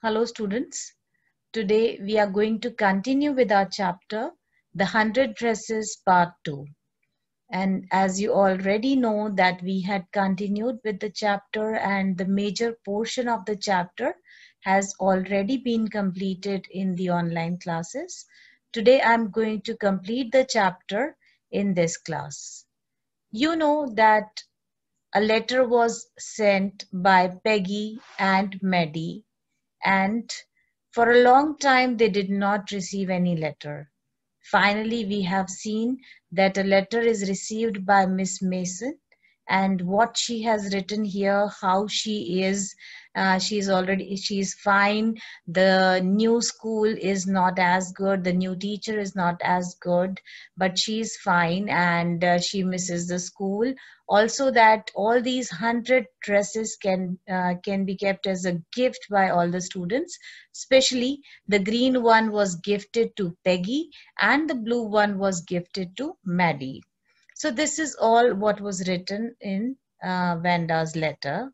Hello students. Today we are going to continue with our chapter The 100 Dresses Part 2. And as you already know that we had continued with the chapter and the major portion of the chapter has already been completed in the online classes. Today I'm going to complete the chapter in this class. You know that a letter was sent by Peggy and Maddie, and for a long time they did not receive any letter. Finally, we have seen that a letter is received by Miss Mason, and what she has written here, how she is, she's fine. The new school is not as good, the new teacher is not as good, but she's fine, and she misses the school. Also, that all these 100 dresses can be kept as a gift by all the students. Especially the green one was gifted to Peggy and the blue one was gifted to Maddie. So this is all what was written in Vanda's letter.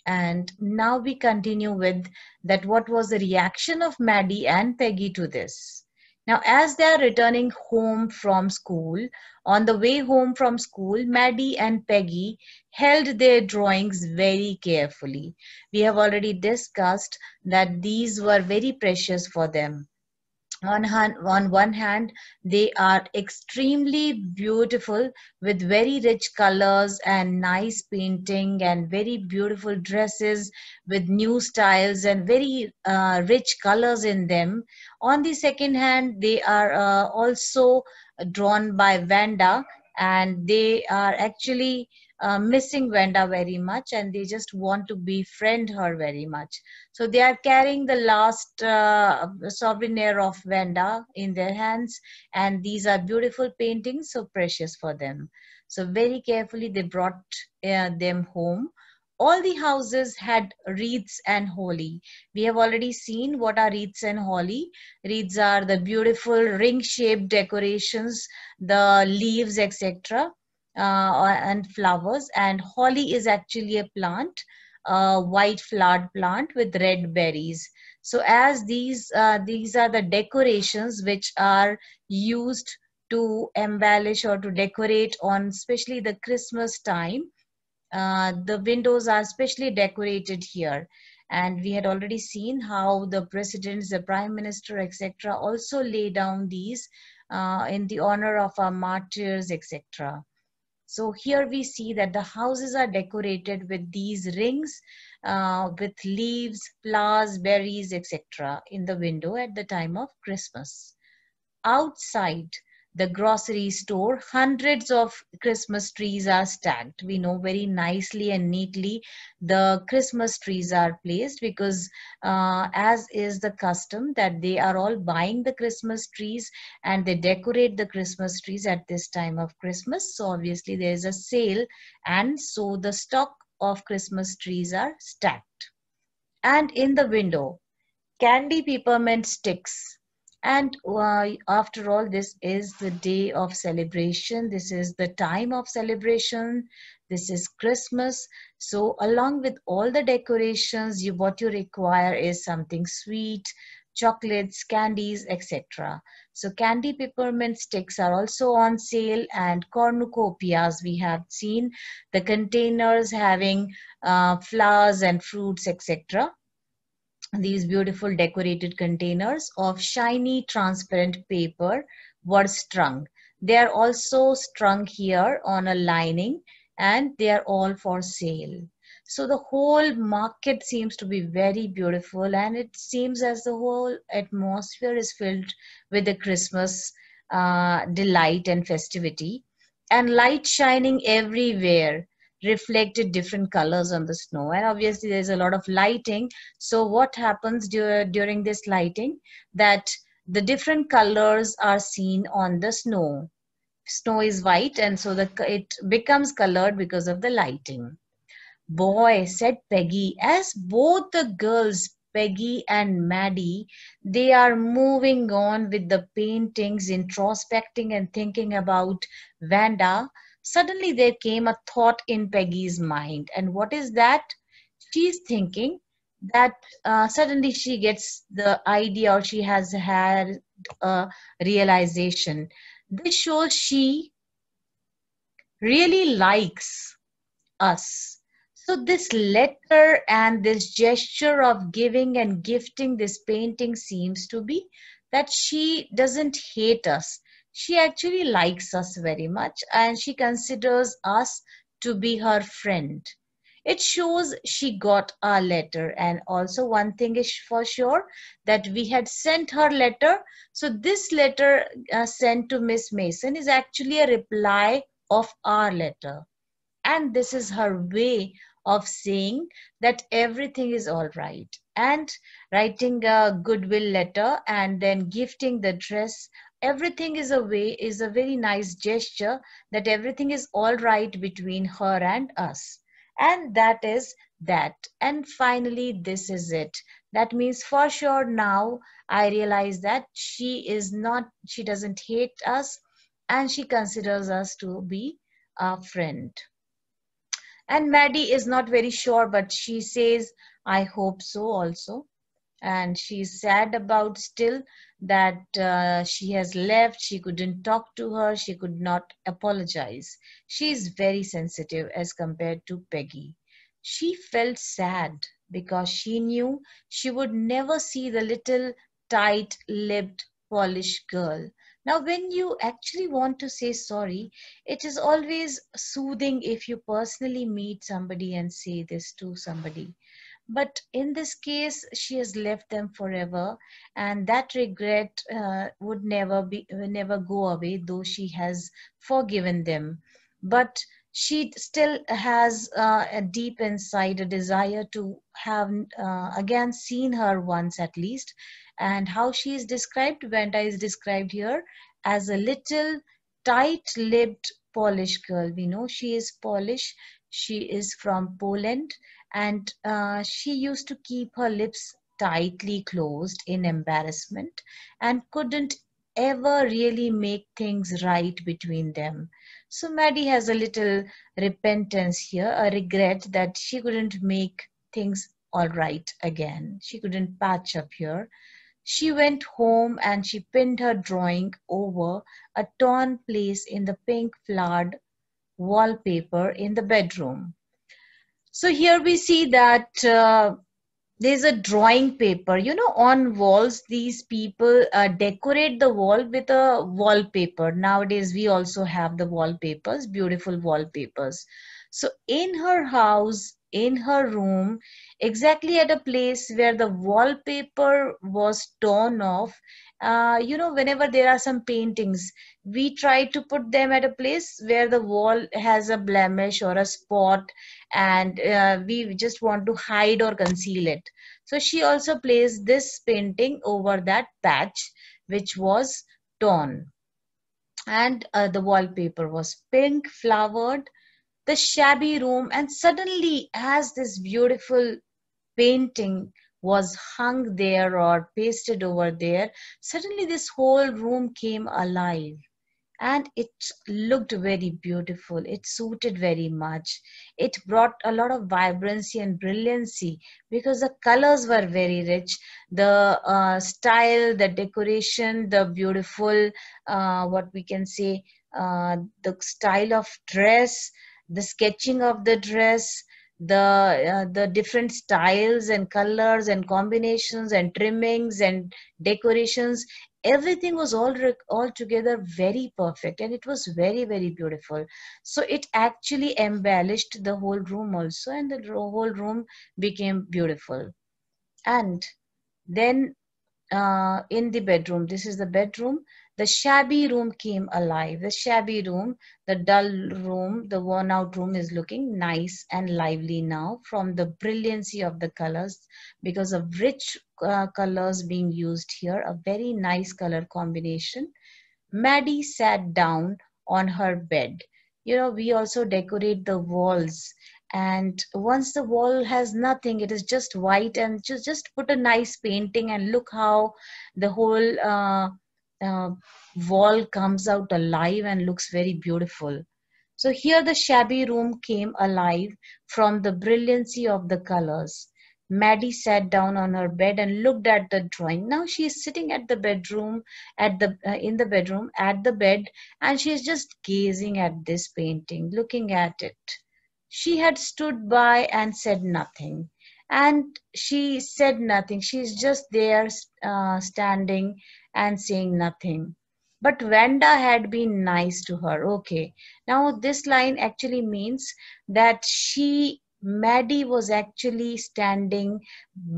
And now we continue with that what was the reaction of Maddie and Peggy to this. Now, as they are returning home from school, on the way home from school, Maddie and Peggy held their drawings very carefully. We have already discussed that these were very precious for them. On one hand, they are extremely beautiful with very rich colors and nice painting and very beautiful dresses with new styles and very rich colors in them. On the second hand, they are also drawn by Vanda, and they are actually missing Vanda very much, and they just want to befriend her very much. So they are carrying the last souvenir of Vanda in their hands, and these are beautiful paintings, so precious for them. So very carefully they brought them home. All the houses had wreaths and holly. We have already seen what are wreaths and holly. Wreaths are the beautiful ring-shaped decorations, the leaves, etc., and flowers. And holly is actually a plant, white flowered plant with red berries. So as these are the decorations which are used to embellish or to decorate on especially the Christmas time. The windows are specially decorated here, and we had already seen how the presidents, the prime minister, etc., also lay down these in the honor of our martyrs, etc. So here we see that the houses are decorated with these rings with leaves, flowers, berries, etc. in the window at the time of Christmas. Outside the grocery store, hundreds of Christmas trees are stacked. We know very nicely and neatly the Christmas trees are placed because as is the custom that they are all buying the Christmas trees and they decorate the Christmas trees at this time of Christmas. So obviously there is a sale, and so the stock of Christmas trees are stacked. And in the window, candy peppermint sticks. And after all, this is the day of celebration. This is the time of celebration. This is Christmas. So along with all the decorations, what you require is something sweet, chocolates, candies, etc. So candy peppermint sticks are also on sale, and cornucopias we have seen, the containers having flowers and fruits, etc. These beautiful decorated containers of shiny transparent paper were strung. They are also strung here on a lining, and they are all for sale. So the whole market seems to be very beautiful, and it seems as the whole atmosphere is filled with the Christmas delight and festivity, and light shining everywhere reflected different colors on the snow. And obviously there's a lot of lighting. So what happens during this lighting, that the different colors are seen on the snow. Snow is white, and so it becomes colored because of the lighting. Boy, said Peggy, as both the girls, Peggy and Maddie, they are moving on with the paintings, introspecting and thinking about Vanda. Suddenly there came a thought in Peggy's mind. And what is that? She's thinking that suddenly she gets the idea, or she has had a realization. This shows she really likes us. So, this letter and this gesture of giving and gifting this painting seems to be that she doesn't hate us. She actually likes us very much and she considers us to be her friend. It shows she got our letter, and also one thing is for sure, that we had sent her letter. So, this letter sent to Miss Mason is actually a reply of our letter, and this is her way of saying that everything is all right. And writing a goodwill letter and then gifting the dress, everything is a very nice gesture that everything is all right between her and us. And that is that. And finally, this is it. That means for sure now I realize that she doesn't hate us, and she considers us to be a friend. And Maddie is not very sure, but she says, I hope so also. And she's sad about still that she has left. She couldn't talk to her. She could not apologize. She is very sensitive as compared to Peggy. She felt sad because she knew she would never see the little tight lipped Polish girl. Now, when you actually want to say sorry, it is always soothing if you personally meet somebody and say this to somebody. But in this case, she has left them forever, and that regret would never go away, though she has forgiven them. But she still has a deep inside a desire to have again seen her once at least. And how she is described, Venda is described here as a little tight-lipped Polish girl. We know she is Polish. She is from Poland, and she used to keep her lips tightly closed in embarrassment and couldn't ever really make things right between them. So Maddie has a little repentance here, a regret that she couldn't make things all right again. She couldn't patch up here. She went home and she pinned her drawing over a torn place in the pink flowered wallpaper in the bedroom. So here we see that there's a drawing paper. You know, on walls, these people decorate the wall with a wallpaper. Nowadays, we also have the wallpapers, beautiful wallpapers. So in her house, in her room, exactly at a place where the wallpaper was torn off, whenever there are some paintings, we try to put them at a place where the wall has a blemish or a spot, and we just want to hide or conceal it. So she also placed this painting over that patch which was torn, and the wallpaper was pink flowered, the shabby room, and suddenly as this beautiful painting was hung there or pasted over there, suddenly this whole room came alive, and it looked very beautiful. It suited very much. It brought a lot of vibrancy and brilliancy because the colors were very rich. The style, the decoration, the beautiful, what we can say, the style of dress, the sketching of the dress, the different styles and colors and combinations and trimmings and decorations, everything was all together very perfect, and it was very very beautiful. So it actually embellished the whole room also, and the whole room became beautiful. And then in the bedroom, this is the bedroom, the shabby room came alive. The shabby room, the dull room, the worn out room is looking nice and lively now from the brilliancy of the colors, because of rich colors being used here, a very nice color combination. Maddie sat down on her bed. You know, we also decorate the walls. And once the wall has nothing, it is just white, and just put a nice painting, and look how the whole uh, wall comes out alive and looks very beautiful. So here the shabby room came alive from the brilliancy of the colors. Maddie sat down on her bed and looked at the drawing. Now she is sitting at the bedroom, in the bedroom at the bed, and she is just gazing at this painting, looking at it. She had stood by and said nothing. And she said nothing. She's just there, standing and saying nothing. But Vanda had been nice to her. Okay. Now, this line actually means that Maddie was actually standing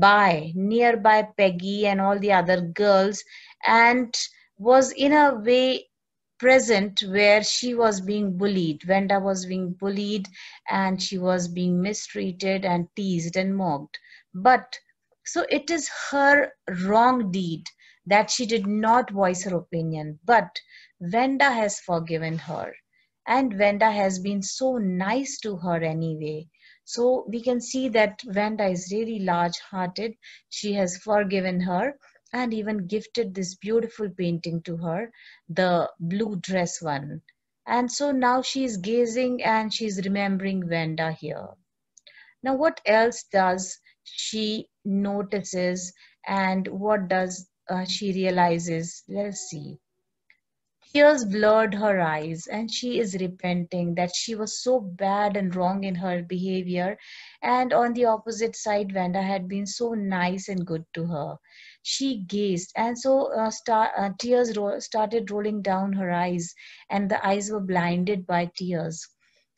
nearby Peggy and all the other girls, and was in a way present where she was being bullied. Vanda was being bullied and she was being mistreated and teased and mocked. But so it is her wrong deed that she did not voice her opinion. But Vanda has forgiven her, and Vanda has been so nice to her anyway. So we can see that Vanda is really large hearted. She has forgiven her and even gifted this beautiful painting to her, the blue dress one. And so now she is gazing and she is remembering Vanda here. Now, what else does she notices, and what does she realizes? Let's see. Tears blurred her eyes, and she is repenting that she was so bad and wrong in her behavior. And on the opposite side, Vanda had been so nice and good to her. She gazed, and so tears started rolling down her eyes, and the eyes were blinded by tears.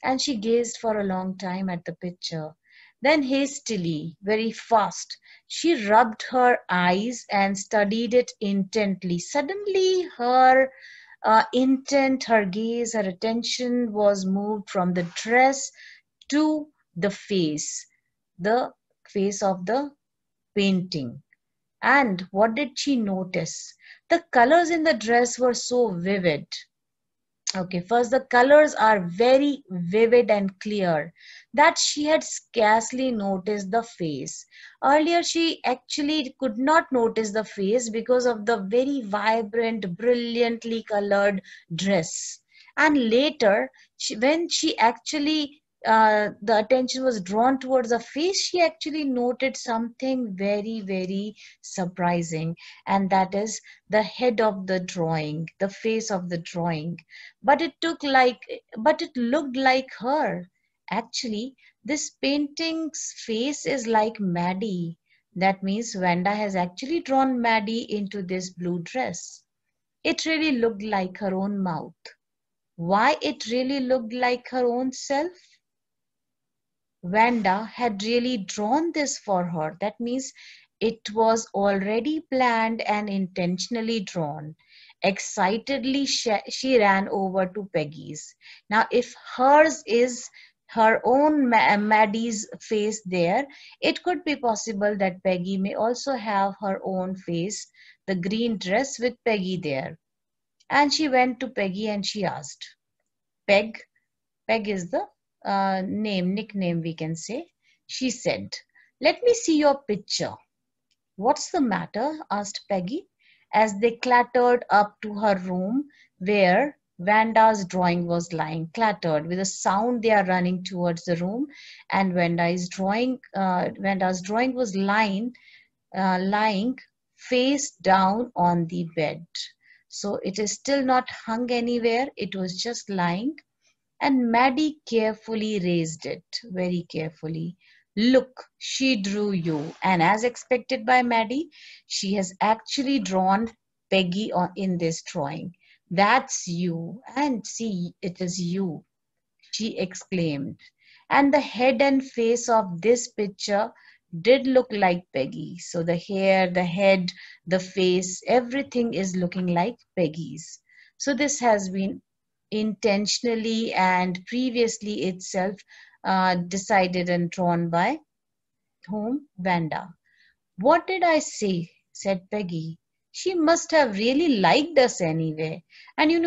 And she gazed for a long time at the picture. Then, hastily, very fast, she rubbed her eyes and studied it intently. Suddenly, her her gaze, her attention was moved from the dress to the face of the painting. And what did she notice? The colors in the dress were so vivid. Okay, first, the colors are very vivid and clear that she had scarcely noticed the face. Earlier, she actually could not notice the face because of the very vibrant, brilliantly colored dress. And later, when she actually the attention was drawn towards the face, she actually noted something very, very surprising, and that is the head of the drawing, the face of the drawing. But it looked like her. Actually, this painting's face is like Maddie. That means Vanda has actually drawn Maddie into this blue dress. It really looked like her own mouth. Why it really looked like her own self? Vanda had really drawn this for her. That means it was already planned and intentionally drawn. Excitedly, she ran over to Peggy's. Now, if hers is her own Maddie's face there, it could be possible that Peggy may also have her own face, the green dress with Peggy there. And she went to Peggy and she asked, Peg, Peg is the nickname we can say. She said, "Let me see your picture." "What's the matter?" asked Peggy, as they clattered up to her room where Vanda's drawing was lying. Clattered with a sound, they are running towards the room, and Vanda's drawing was lying face down on the bed. So it is still not hung anywhere. It was just lying, and Maddie carefully raised it, very carefully. "Look, she drew you." And as expected by Maddie, she has actually drawn Peggy in this drawing. "That's you. And see, it is you," she exclaimed. And the head and face of this picture did look like Peggy. So the hair, the head, the face, everything is looking like Peggy's. So this has been intentionally and previously itself decided and drawn by whom? Vanda. "What did I say?" said Peggy. "She must have really liked us anyway." And you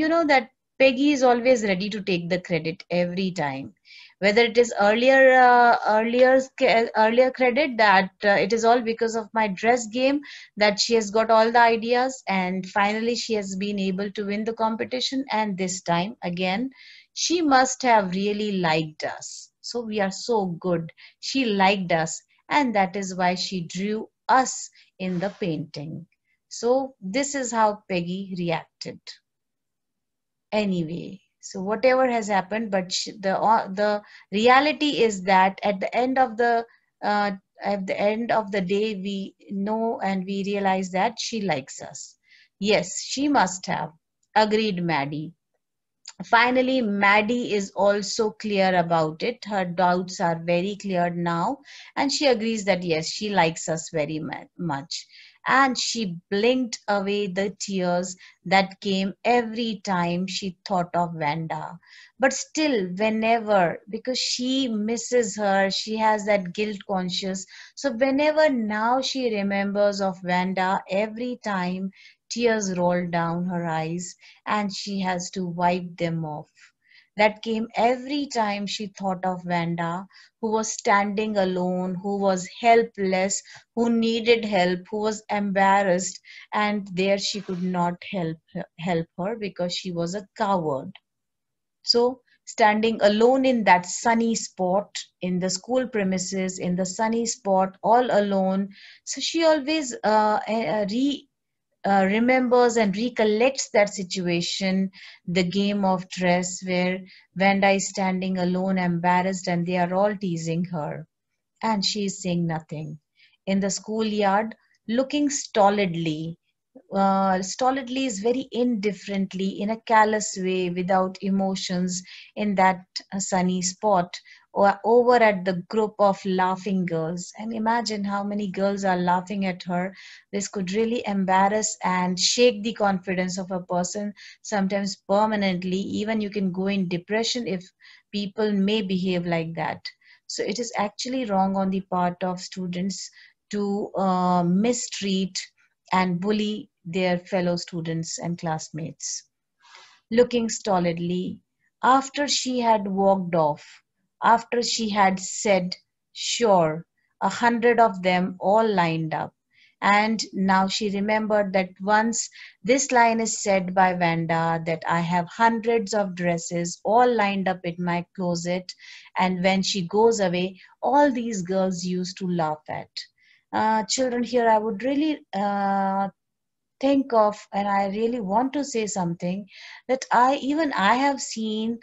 know that Peggy is always ready to take the credit every time. Whether it is earlier credit that it is all because of my dress game, that she has got all the ideas and finally she has been able to win the competition. And this time again, she must have really liked us. So we are so good. She liked us, and that is why she drew us in the painting. So this is how Peggy reacted. Anyway, so whatever has happened, but the reality is that uh, at the end of the day, we know and we realize that she likes us. Yes, she must have. Agreed, Maddie. Finally, Maddie is also clear about it. Her doubts are very clear now, and she agrees that yes, she likes us very much. And she blinked away the tears that came every time she thought of Vanda. But still, whenever, because she misses her, she has that guilt conscious. So, whenever now she remembers of Vanda, every time tears roll down her eyes and she has to wipe them off. That came every time she thought of Vanda, who was standing alone, who was helpless, who needed help, who was embarrassed, and there she could not help her because she was a coward. So, standing alone in that sunny spot, in the school premises, in the sunny spot, all alone, so she always remembers and recollects that situation, the game of dress where Vanda is standing alone, embarrassed, and they are all teasing her, and she is saying nothing. In the schoolyard, looking stolidly, stolidly is very indifferently, in a callous way, without emotions, in that sunny spot, or over at the group of laughing girls. And imagine how many girls are laughing at her. This could really embarrass and shake the confidence of a person, sometimes permanently. Even you can go in depression if people may behave like that. So it is actually wrong on the part of students to mistreat and bully their fellow students and classmates. Looking stolidly, after she had walked off, after she had said, "Sure," 100 of them all lined up. And now she remembered that once this line is said by Vanda, that I have hundreds of dresses all lined up in my closet, and when she goes away, all these girls used to laugh at. Children, here I would really think of, and I really want to say something, that I have seen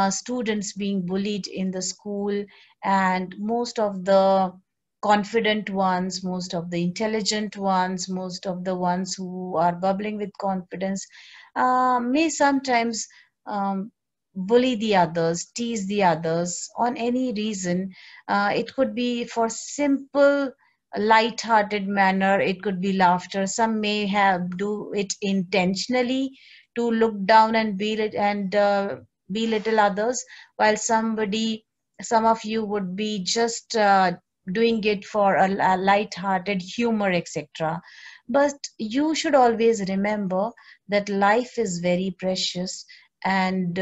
students being bullied in the school, and most of the confident ones, most of the intelligent ones, most of the ones who are bubbling with confidence may sometimes bully the others, tease the others on any reason. It could be for simple light-hearted manner, it could be laughter. Some may have do it intentionally to look down and belittle others, while some of you would be just doing it for a light-hearted humor, etc. But you should always remember that life is very precious, and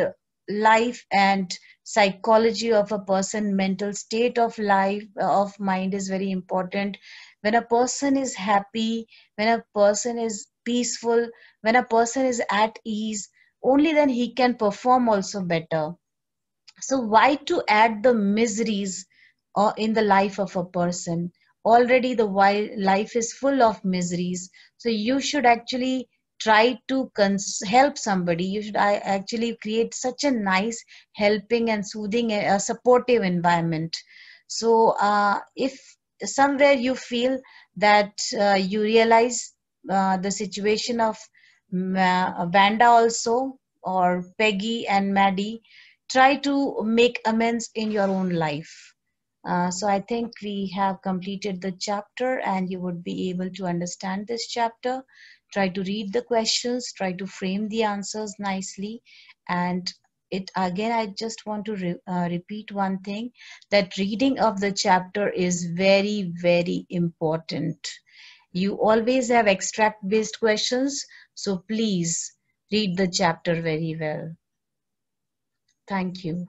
life and psychology of a person, mental state of life of mind is very important. When a person is happy, when a person is peaceful, when a person is at ease, only then he can perform also better. So why to add the miseries in the life of a person? Already the life is full of miseries. So you should actually try to help somebody. You should actually create such a nice, helping and soothing, supportive environment. So if somewhere you feel that you realize the situation of Vanda also, or Peggy and Maddie, try to make amends in your own life. So I think we have completed the chapter, and you would be able to understand this chapter. Try to read the questions, try to frame the answers nicely. And it again, I just want to repeat one thing, that reading of the chapter is very, very important. You always have extract based questions, so please read the chapter very well. Thank you.